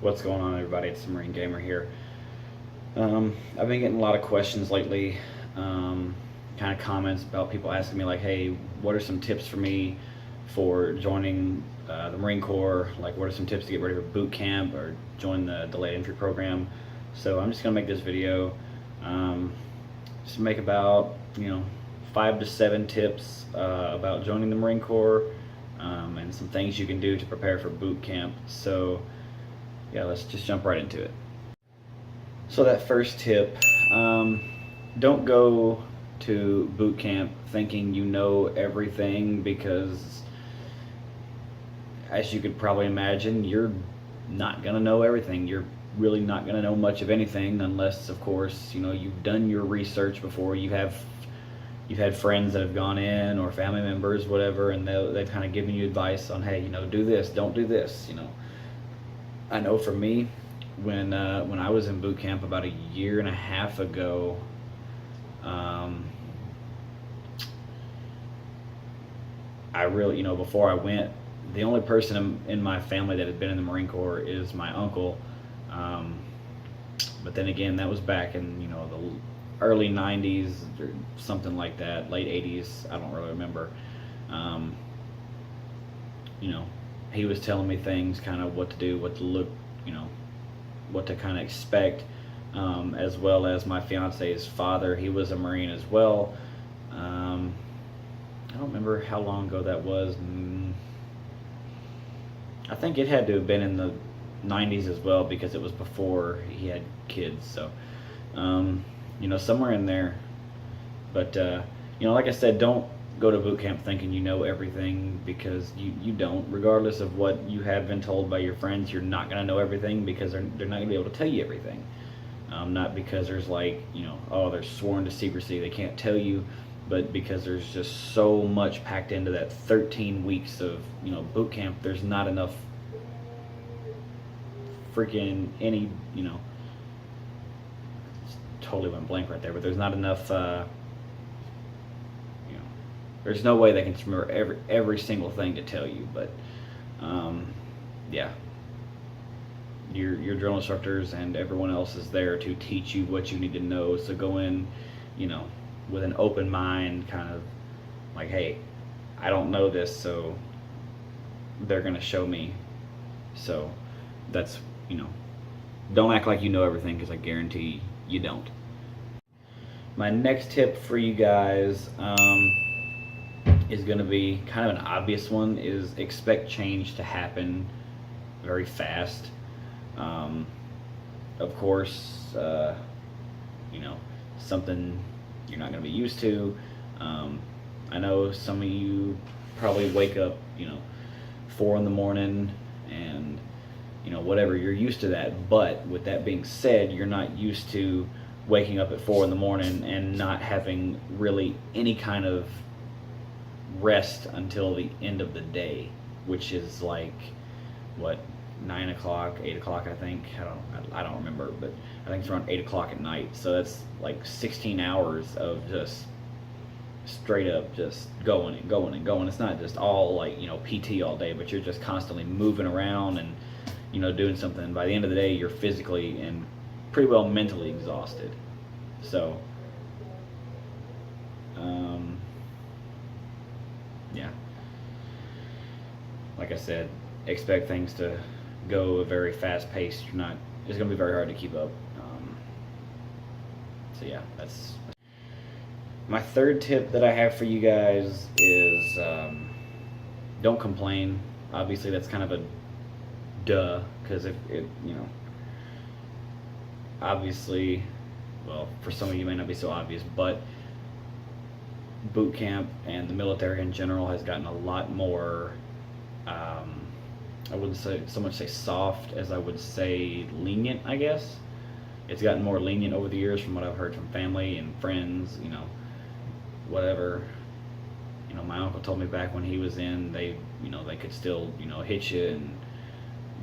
What's going on, everybody? It's the Marine Gamer here. I've been getting a lot of questions lately, kind of comments about people asking me like, "Hey, what are some tips for me for joining the Marine Corps? Like, what are some tips to get ready for boot camp or join the delayed entry program?" So I'm just gonna make this video, just make about 5 to 7 tips about joining the Marine Corps, and some things you can do to prepare for boot camp. So yeah, let's just jump right into it. So that first tip, don't go to boot camp thinking you know everything, because as you could probably imagine, you're not gonna know everything. You're really not gonna know much of anything unless, of course, you've done your research before. You've had friends that have gone in, or family members, whatever, and they've kind of given you advice on, hey, do this, don't do this. I know for me, when I was in boot camp about a year and a half ago, I really, before I went, the only person in my family that had been in the Marine Corps is my uncle. But then again, that was back in the early '90s or something like that, late '80s. I don't really remember. He was telling me things, kind of what to do, what to look, what to kind of expect, as well as my fiance's father. He was a Marine as well. I don't remember how long ago that was. I think it had to have been in the '90s as well, because it was before he had kids. So, somewhere in there. But, like I said, don't go to boot camp thinking you know everything, because you don't. Regardless of what you have been told by your friends, you're not going to know everything, because they're not going to be able to tell you everything. Not because there's they're sworn to secrecy, they can't tell you, but because there's just so much packed into that 13 weeks of boot camp. There's not enough freaking totally went blank right there, but there's not enough there's no way they can remember every single thing to tell you. But yeah, your drill instructors and everyone else is there to teach you what you need to know. So go in with an open mind, kind of like, hey, I don't know this, so they're gonna show me. So that's don't act like you know everything, because I guarantee you don't. My next tip for you guys is going to be kind of an obvious one, is expect change to happen very fast. Of course, something you're not going to be used to. I know some of you probably wake up 4 in the morning, and whatever, you're used to that. But with that being said, you're not used to waking up at 4 in the morning and not having really any kind of rest until the end of the day, which is like what, 9 o'clock, 8 o'clock, I think. I don't remember, but I think it's around 8 o'clock at night. So that's like 16 hours of just straight up just going and going and going. It's not just all PT all day, but you're just constantly moving around and doing something. By the end of the day, you're physically and pretty well mentally exhausted. So yeah, like I said, expect things to go a very fast pace. It's going to be very hard to keep up. So yeah, that's my third tip that I have for you guys is don't complain. Obviously, that's kind of a duh, because if it, obviously, well, for some of you it may not be so obvious, but boot camp and the military in general has gotten a lot more, I wouldn't say so much say soft as I would say lenient, I guess. It's gotten more lenient over the years, from what I've heard from family and friends, whatever. My uncle told me back when he was in, they could still hit you and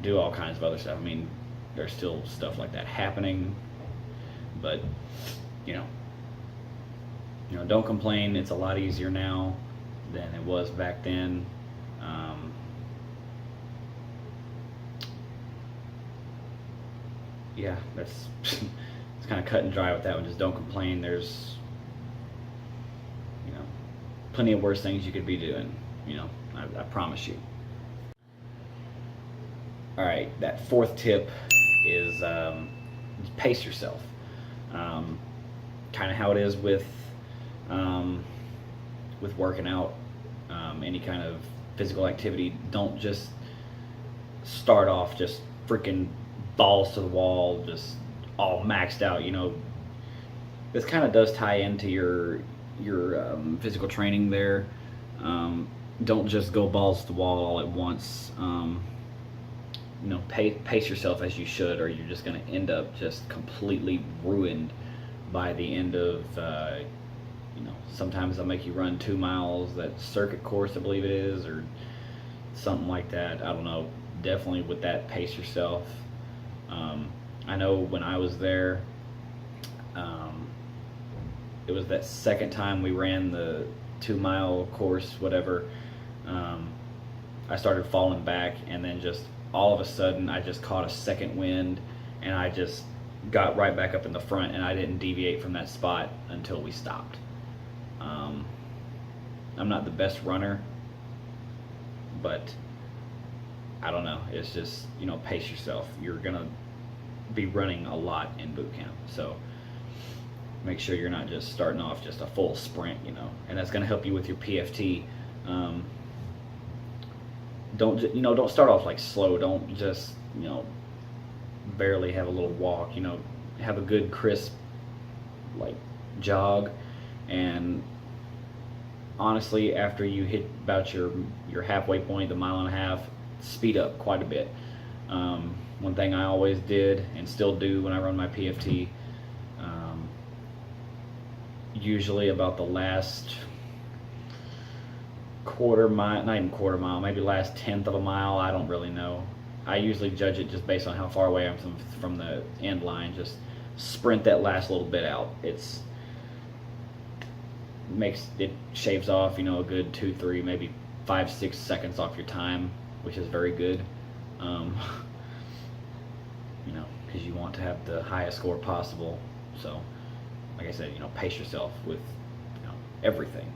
do all kinds of other stuff. I mean, there's still stuff like that happening, but don't complain. It's a lot easier now than it was back then. yeah, that's it's kind of cut and dry with that one. Just don't complain. There's, you know, plenty of worse things you could be doing. You know, I promise you. All right, that fourth tip is pace yourself. Um, kind of how it is um, with working out, any kind of physical activity. Don't just start off just freaking balls to the wall, just all maxed out. You know, this kind of does tie into your physical training there. Don't just go balls to the wall all at once. You know, pace yourself as you should, or you're just going to end up just completely ruined by the end of. You know, sometimes they'll make you run 2 miles, that circuit course, I believe it is, or something like that. I don't know. Definitely with that, pace yourself. I know when I was there, um, it was that second time we ran the 2 mile course, whatever. Um, I started falling back, and then just all of a sudden, I just caught a second wind, and I just got right back up in the front, and I didn't deviate from that spot until we stopped. Um, I'm not the best runner, but I don't know. It's just, you know, pace yourself. You're gonna be running a lot in boot camp, so make sure you're not just starting off just a full sprint, you know, and that's gonna help you with your PFT. Um, don't start off like slow. Don't just, you know, barely have a little walk. You know, have a good crisp like jog, and honestly, after you hit about your halfway point, the mile and a half, speed up quite a bit. One thing I always did and still do when I run my PFT, usually about the last quarter mile, not even quarter mile, maybe last tenth of a mile, I don't really know. I usually judge it just based on how far away I am from the end line. Just sprint that last little bit out. It shaves off, you know, a good 2, 3, maybe 5, 6 seconds off your time, which is very good. You know, because you want to have the highest score possible. So, like I said, you know, pace yourself with, you know, everything.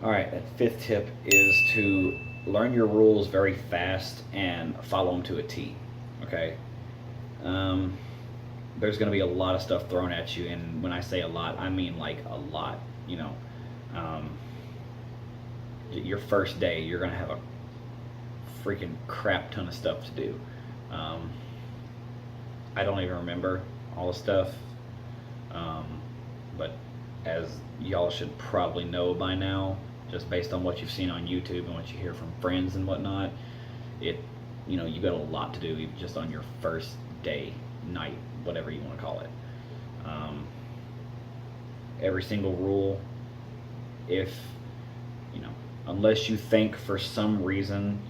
All right, that fifth tip is to learn your rules very fast and follow them to a T. Okay. There's going to be a lot of stuff thrown at you, and when I say a lot, I mean like a lot. You know, your first day, you're going to have a freaking crap ton of stuff to do. I don't even remember all the stuff, but as y'all should probably know by now, just based on what you've seen on YouTube and what you hear from friends and whatnot, you know, you got a lot to do even just on your first day, night, whatever you want to call it. Every single rule, if, you know, unless you think for some reason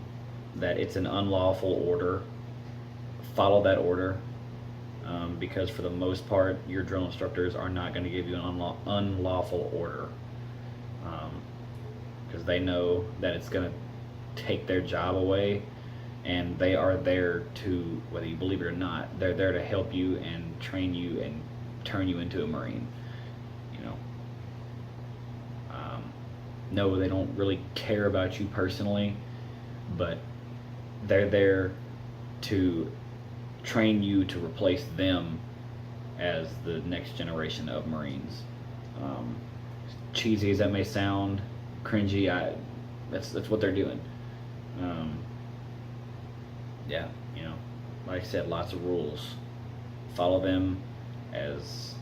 that it's an unlawful order, follow that order, because for the most part, your drill instructors are not going to give you an unlawful order, because they know that it's going to take their job away, and they are there to, whether you believe it or not, they're there to help you and train you and turn you into a Marine. You know, no, they don't really care about you personally, but they're there to train you to replace them as the next generation of Marines. Cheesy as that may sound, cringy, that's what they're doing. Yeah, you know, like I said, lots of rules. Follow them as,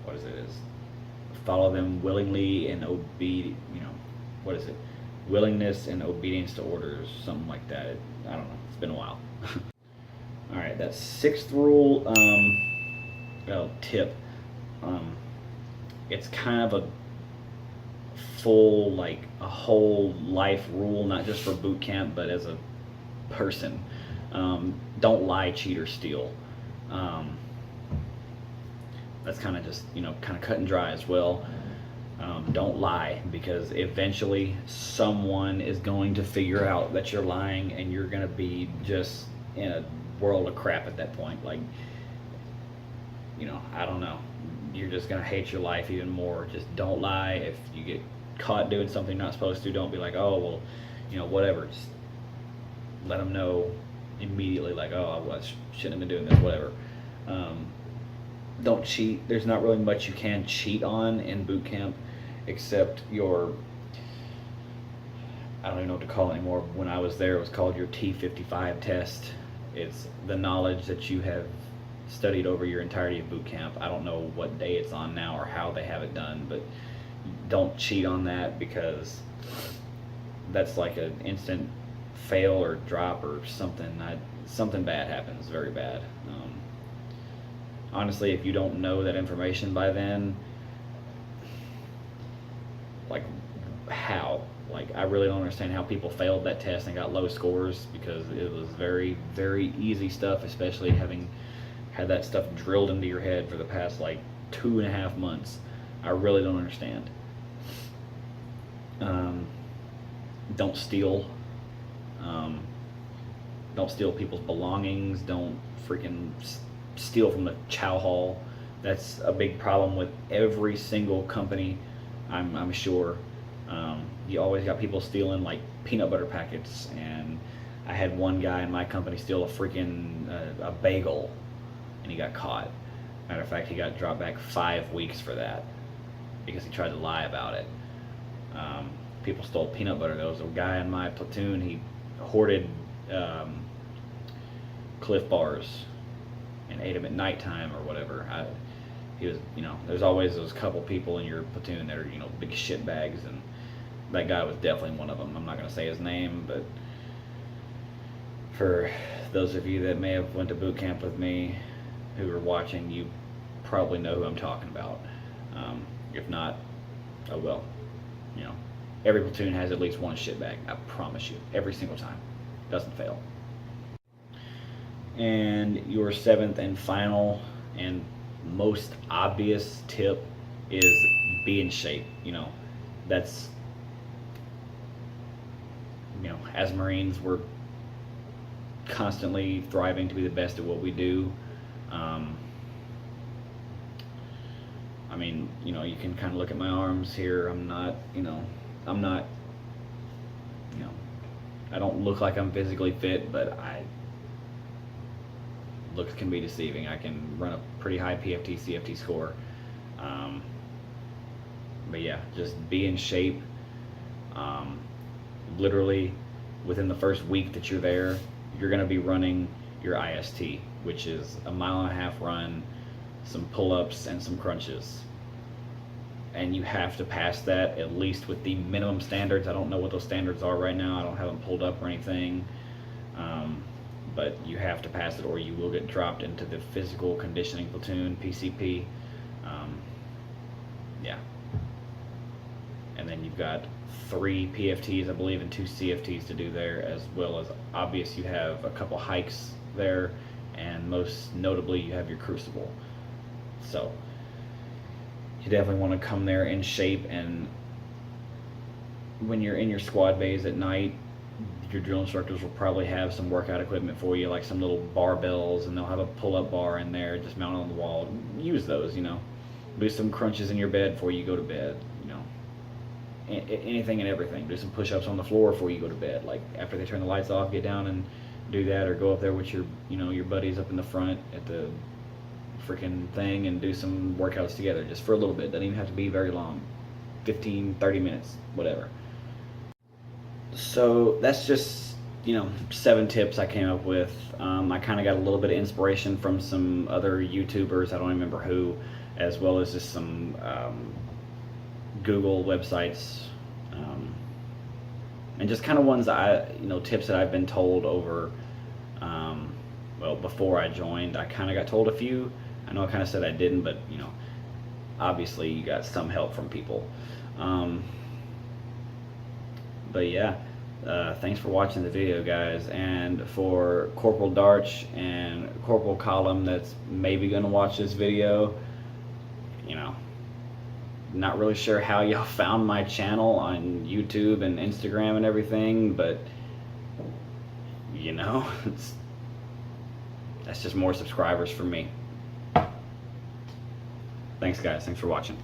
what is it? Follow them willingly and you know, what is it? Willingness and obedience to orders, something like that. I don't know. It's been a while. All right, that sixth rule, tip. It's kind of a full, like a whole life rule, not just for boot camp, but as a person. Don't lie, cheat, or steal. That's kind of just, you know, kind of cut and dry as well. Don't lie, because eventually someone is going to figure out that you're lying, and you're going to be just in a world of crap at that point. Like, I don't know. You're just gonna hate your life even more. Just don't lie. If you get caught doing something you're not supposed to, don't be like, oh well, whatever. Just let them know immediately, like, oh, I shouldn't have been doing this, whatever. Don't cheat. There's not really much you can cheat on in boot camp, except I don't even know what to call it anymore. When I was there, it was called your T55 test. It's the knowledge that you have studied over your entirety of boot camp. I don't know what day it's on now or how they have it done, but don't cheat on that, because that's like an instant fail or drop or something. Something bad happens, very bad. Honestly, if you don't know that information by then, like, how? Like, I really don't understand how people failed that test and got low scores, because it was very, very easy stuff, especially having had that stuff drilled into your head for the past, like, 2.5 months. I really don't understand. Don't steal. Don't steal people's belongings. Don't freaking steal from the chow hall. That's a big problem with every single company, I'm sure. You always got people stealing, like, peanut butter packets, and I had one guy in my company steal a freaking a bagel, and he got caught. Matter of fact, he got dropped back 5 weeks for that, because he tried to lie about it. People stole peanut butter. There was a guy in my platoon, he hoarded Cliff Bars and ate them at nighttime or whatever. He was, there's always those couple people in your platoon that are, big shit bags, and that guy was definitely one of them. I'm not going to say his name, but for those of you that may have went to boot camp with me who are watching, you probably know who I'm talking about. If not, oh well. Every platoon has at least one shit bag. I promise you, every single time. Doesn't fail. And your 7th and final and most obvious tip is be in shape. That's, as Marines, we're constantly thriving to be the best at what we do. I mean, you can kind of look at my arms here. I'm not, I don't look like I'm physically fit, but looks can be deceiving. I can run a pretty high PFT, CFT score. But yeah, just be in shape. Literally, within the first week that you're there, you're going to be running your IST, which is a 1.5 mile run, some pull-ups, and some crunches. And you have to pass that at least with the minimum standards. I don't know what those standards are right now. I don't have them pulled up or anything. But you have to pass it or you will get dropped into the physical conditioning platoon, PCP. Yeah. And then you've got 3 PFTs, I believe, and 2 CFTs to do there, as well as, obvious, you have a couple hikes there, and most notably you have your crucible. So you definitely want to come there in shape. And when you're in your squad bays at night, your drill instructors will probably have some workout equipment for you, like some little barbells, and they'll have a pull-up bar in there just mounted on the wall. Use those. Do some crunches in your bed before you go to bed. Anything and everything. Do some push-ups on the floor before you go to bed. Like, after they turn the lights off, get down and do that, or go up there with your your buddies up in the front at the freaking thing and do some workouts together, just for a little bit. Doesn't even have to be very long, 15-30 minutes, whatever. So that's just 7 tips I came up with. I kind of got a little bit of inspiration from some other YouTubers, I don't remember who, as well as just some Google websites, and just kind of ones that tips that I've been told over, well, before I joined. I kind of got told a few. I know I kind of said I didn't, but obviously you got some help from people. But yeah, thanks for watching the video, guys. And for Corporal Darch and Corporal Column that's maybe gonna watch this video, not really sure how y'all found my channel on YouTube and Instagram and everything, but it's That's just more subscribers for me. Thanks, guys. Thanks for watching.